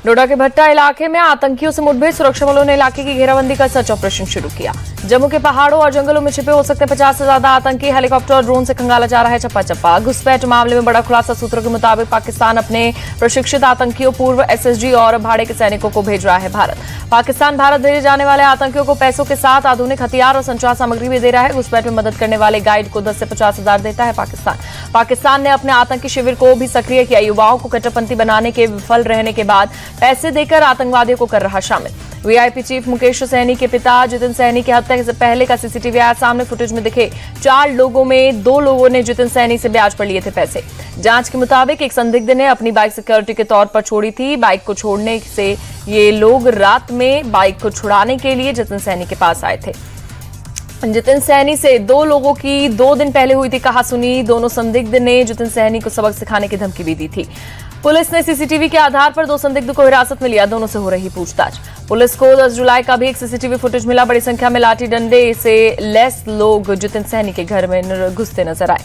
डोडा के भट्टा इलाके में आतंकियों से मुठभेड़, सुरक्षा बलों ने इलाके की घेराबंदी कर सर्च ऑपरेशन शुरू किया। जम्मू के पहाड़ों और जंगलों में छिपे हो सकते 50 से ज्यादा आतंकी। हेलीकॉप्टर और ड्रोन से खंगाला जा रहा है चप्पा चप्पा। घुसपैठ मामले में बड़ा खुलासा। सूत्रों के मुताबिक पाकिस्तान अपने प्रशिक्षित आतंकियों, पूर्व एसएसजी और भाड़े के सैनिकों को भेज रहा है भारत। पाकिस्तान भारत भेजे जाने वाले आतंकियों को पैसों के साथ आधुनिक हथियार और संचार सामग्री भी दे रहा है। घुसपैठ में मदद करने वाले गाइड को 10 से 50 हजार देता है पाकिस्तान ने अपने आतंकी शिविर को भी सक्रिय किया। युवाओं को कट्टरपंथी बनाने के विफल रहने के बाद पैसे देकर आतंकवादियों को कर रहा शामिल। वीआईपी चीफ मुकेश सैनी के पिता जितिन सैनी की हत्या से पहले का सीसीटीवी आया सामने। फुटेज में दिखे 4 लोगों में 2 लोगों ने जितिन सैनी से ब्याज पर लिए थे पैसे। जांच के मुताबिक एक संदिग्ध ने अपनी बाइक सिक्योरिटी के तौर पर छोड़ी थी। बाइक को छोड़ने से ये लोग रात में बाइक को छुड़ाने के लिए जितिन सैनी के पास आए थे। जितिन सैनी से 2 लोगों की 2 दिन पहले हुई थी कहासुनी। दोनों संदिग्ध ने जितिन सैनी को सबक सिखाने की धमकी भी दी थी। पुलिस ने सीसीटीवी के आधार पर 2 संदिग्ध को हिरासत में लिया। दोनों से हो रही पूछताछ। पुलिस को 10 जुलाई का भी एक सीसीटीवी फुटेज मिला। बड़ी संख्या में लाठी डंडे से लैस लोग जितिन सैनी के घर में घुसते नजर आए।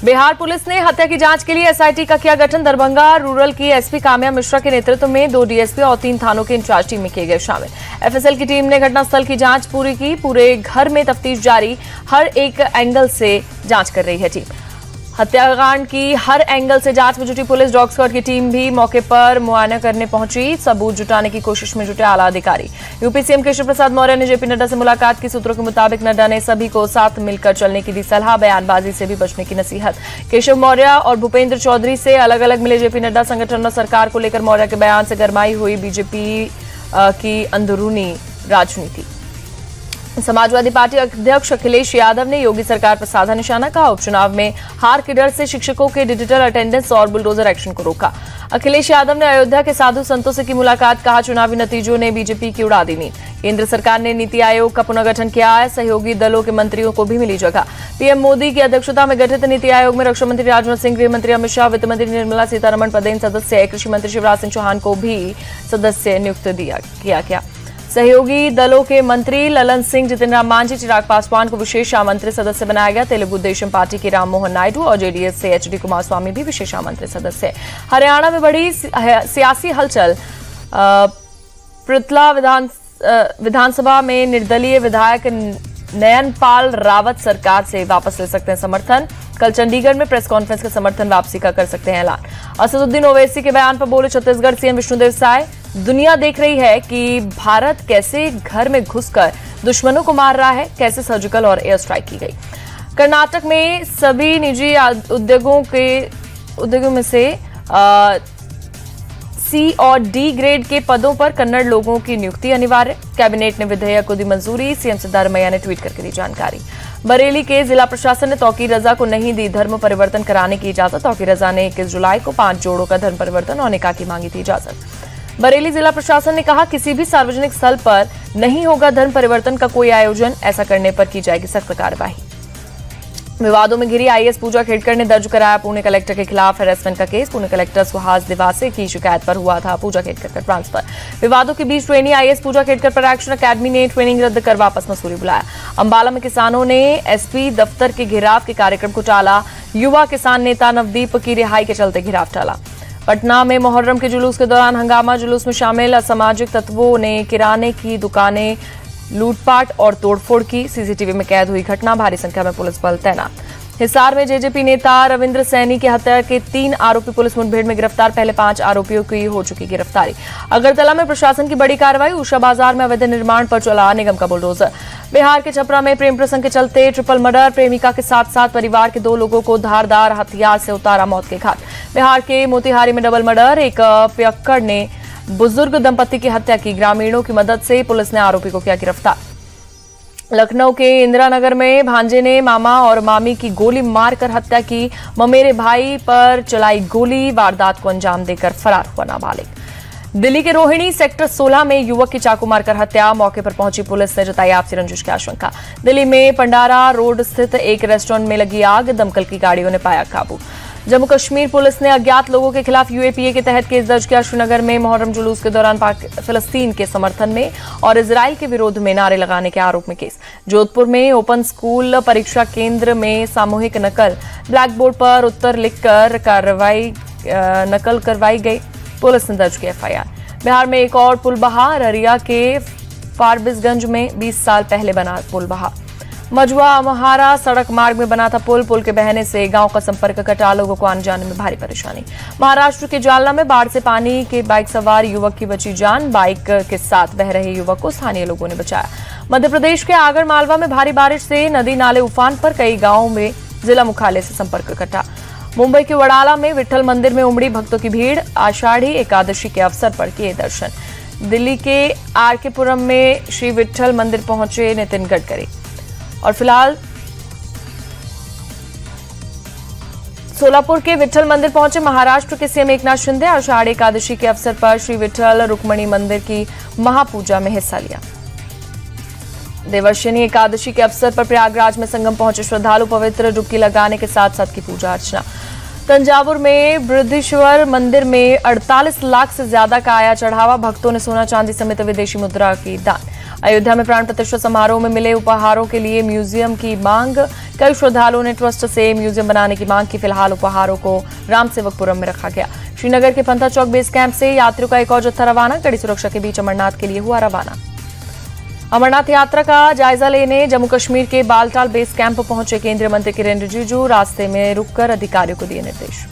बिहार पुलिस ने हत्या की जांच के लिए एसआईटी का किया गठन। दरभंगा रूरल की एसपी काम्या मिश्रा के नेतृत्व में 2 डीएसपी और 3 थानों के इंचार्ज टीम में किए गए शामिल। एफएसएल की टीम ने घटनास्थल की जांच पूरी की। पूरे घर में तफ्तीश जारी। हर एक एंगल से जांच कर रही है टीम। हत्याकांड की हर एंगल से जांच में जुटी पुलिस। डॉग स्क्वाड की टीम भी मौके पर मुआयना करने पहुंची। सबूत जुटाने की कोशिश में जुटे आला अधिकारी। यूपी सीएम केशव प्रसाद मौर्य ने जेपी नड्डा से मुलाकात की। सूत्रों के मुताबिक नड्डा ने सभी को साथ मिलकर चलने की दी सलाह। बयानबाजी से भी बचने की नसीहत। केशव मौर्य और भूपेंद्र चौधरी से अलग अलग मिले जेपी नड्डा। संगठन और सरकार को लेकर मौर्य के बयान से गरमाई हुई बीजेपी की अंदरूनी राजनीति। समाजवादी पार्टी अध्यक्ष अखिलेश यादव ने योगी सरकार पर साधा निशाना। कहा उपचुनाव में हार के डर से शिक्षकों के डिजिटल अटेंडेंस और बुलडोजर एक्शन को रोका। अखिलेश यादव ने अयोध्या के साधु संतों से की मुलाकात। कहा चुनावी नतीजों ने बीजेपी की उड़ा दी नींद। केंद्र सरकार ने नीति आयोग का पुनर्गठन किया है। सहयोगी दलों के मंत्रियों को भी मिली जगह। पीएम मोदी की अध्यक्षता में गठित नीति आयोग में रक्षा मंत्री राजनाथ सिंह, गृह मंत्री अमित शाह, वित्त मंत्री निर्मला सीतारमण पदेन सदस्य। कृषि मंत्री शिवराज सिंह चौहान को भी सदस्य नियुक्त किया गया। सहयोगी दलों के मंत्री ललन सिंह, जितिन राम मांझी, चिराग पासवान को विशेष आमंत्रित सदस्य बनाया गया। तेलुगु देशम पार्टी के राम मोहन नायडू और जेडीएस से एचडी कुमारस्वामी भी विशेष आमंत्रित सदस्य। हरियाणा में बड़ी सियासी हलचल। पृथला विधानसभा में निर्दलीय विधायक नयनपाल रावत सरकार से वापस ले सकते हैं समर्थन। कल चंडीगढ़ में प्रेस कॉन्फ्रेंस के समर्थन वापसी का कर सकते हैं ऐलान। असदुद्दीन ओवैसी के बयान पर बोले छत्तीसगढ़ सीएम विष्णुदेव साय। दुनिया देख रही है कि भारत कैसे घर में घुसकर दुश्मनों को मार रहा है, कैसे सर्जिकल और एयर स्ट्राइक की गई। कर्नाटक में सभी निजी उद्योगों में से सी और डी ग्रेड के पदों पर कन्नड़ लोगों की नियुक्ति अनिवार्य। कैबिनेट ने विधेयक को दी मंजूरी। सीएम सिद्धारमैया ने ट्वीट करके दी जानकारी। बरेली के जिला प्रशासन ने तौकीर रजा को नहीं दी धर्म परिवर्तन कराने की इजाजत। तौकीर रजा ने 21 जुलाई को 5 जोड़ों का धर्म परिवर्तन और निकाह की मांगी थी इजाजत। बरेली जिला प्रशासन ने कहा किसी भी सार्वजनिक स्थल पर नहीं होगा धर्म परिवर्तन का कोई आयोजन। ऐसा करने पर की जाएगी सख्त कार्रवाई। विवादों में घिरी आईएएस पूजा खेड़कर ने दर्ज कराया पुणे कलेक्टर के खिलाफ हैरेसमेंट का केस। पुणे कलेक्टर सुहास दिवासे की शिकायत पर हुआ था पूजा खेड़कर का ट्रांसफर। विवादों के बीच ट्रेनी आईएएस पूजा खेड़कर पर एक्शन। अकेडमी ने ट्रेनिंग रद्द कर वापस मसूरी बुलाया। अंबाला में किसानों ने एसपी दफ्तर के घेराव के कार्यक्रम को टाला। युवा किसान नेता नवदीप की रिहाई के चलते घेराव टाला। पटना में मुहर्रम के जुलूस के दौरान हंगामा। जुलूस में शामिल असामाजिक तत्वों ने किराने की दुकानें लूटपाट और तोड़फोड़ की। सीसीटीवी में कैद हुई घटना। भारी संख्या में पुलिस बल तैनात। हिसार में जेजेपी नेता रविंद्र सैनी की हत्या के 3 आरोपी पुलिस मुठभेड़ में गिरफ्तार। पहले 5 आरोपियों की हो चुकी गिरफ्तारी। अगरतला में प्रशासन की बड़ी कार्रवाई। उषा बाजार में अवैध निर्माण पर चला निगम का बुलडोजर। बिहार के छपरा में प्रेम प्रसंग के चलते ट्रिपल मर्डर। प्रेमिका के साथ साथ परिवार के 2 लोगों को धारदार हथियार से उतारा मौत के घाट। बिहार के मोतिहारी में डबल मर्डर। एक पियक्कड़ ने बुजुर्ग दंपति की हत्या की। ग्रामीणों की मदद से पुलिस ने आरोपी को किया गिरफ्तार। लखनऊ के इंदिरा नगर में भांजे ने मामा और मामी की गोली मारकर हत्या की। ममेरे भाई पर चलाई गोली। वारदात को अंजाम देकर फरार हुआ नाबालिग। दिल्ली के रोहिणी सेक्टर 16 में युवक की चाकू मारकर हत्या। मौके पर पहुंची पुलिस ने जताई आपसी रंजिश की आशंका। दिल्ली में पंडारा रोड स्थित एक रेस्टोरेंट में लगी आग। दमकल की गाड़ियों ने पाया काबू। जम्मू कश्मीर पुलिस ने अज्ञात लोगों के खिलाफ यूएपीए के तहत केस दर्ज किया। श्रीनगर में मुहर्रम जुलूस के दौरान फिलिस्तीन के समर्थन में और इजराइल के विरोध में नारे लगाने के आरोप में केस। जोधपुर में ओपन स्कूल परीक्षा केंद्र में सामूहिक नकल। ब्लैक बोर्ड पर उत्तर लिखकर नकल करवाई गई। पुलिस ने दर्ज की एफआईआर। बिहार में एक और पुल बहा, अररिया के फारबिसगंज में 20 साल पहले बना पुल बहा। मजुआ अमहारा सड़क मार्ग में बना था पुल के बहने से गांव का संपर्क कटा, लोगों को आने जाने में भारी परेशानी। महाराष्ट्र के जालना में बाढ़ से पानी के बाइक सवार युवक की बची जान, बाइक के साथ बह रहे युवक को स्थानीय लोगों ने बचाया। मध्य प्रदेश के आगर मालवा में भारी बारिश से नदी नाले उफान पर, कई गांवों में जिला मुख्यालय से संपर्क कटा। मुंबई के वडाला में विट्ठल मंदिर में उमड़ी भक्तों की भीड़, आषाढ़ी एकादशी के अवसर पर किए दर्शन। दिल्ली के आरके पुरम में श्री विट्ठल मंदिर पहुंचे नितिन गडकरी। और फिलहाल सोलापुर के विट्ठल मंदिर पहुंचे महाराष्ट्र के सीएम एकनाथ शिंदे। आषाढ़ एकादशी के अवसर पर श्री विट्ठल रुक्मणी मंदिर की महापूजा में हिस्सा लिया। देवर्षिनी एकादशी के अवसर पर प्रयागराज में संगम पहुंचे श्रद्धालु, पवित्र डुबकी लगाने के साथ साथ की पूजा अर्चना। तंजावुर में बृहदीश्वर मंदिर में 48 लाख से ज्यादा का आया चढ़ावा, भक्तों ने सोना चांदी समेत विदेशी मुद्रा की दान। अयोध्या में प्राण प्रतिष्ठा समारोह में मिले उपहारों के लिए म्यूजियम की मांग, कई श्रद्धालुओं ने ट्रस्ट से म्यूजियम बनाने की मांग की। फिलहाल उपहारों को रामसेवकपुरम में रखा गया। श्रीनगर के पंथा चौक बेस कैंप से यात्रियों का एक और जत्था रवाना, कड़ी सुरक्षा के बीच अमरनाथ के लिए हुआ रवाना। अमरनाथ यात्रा का जायजा लेने जम्मू कश्मीर के बालटाल बेस कैंप पहुंचे केंद्रीय मंत्री किरेन रिजिजू, रास्ते में रुककर अधिकारियों को दिए निर्देश।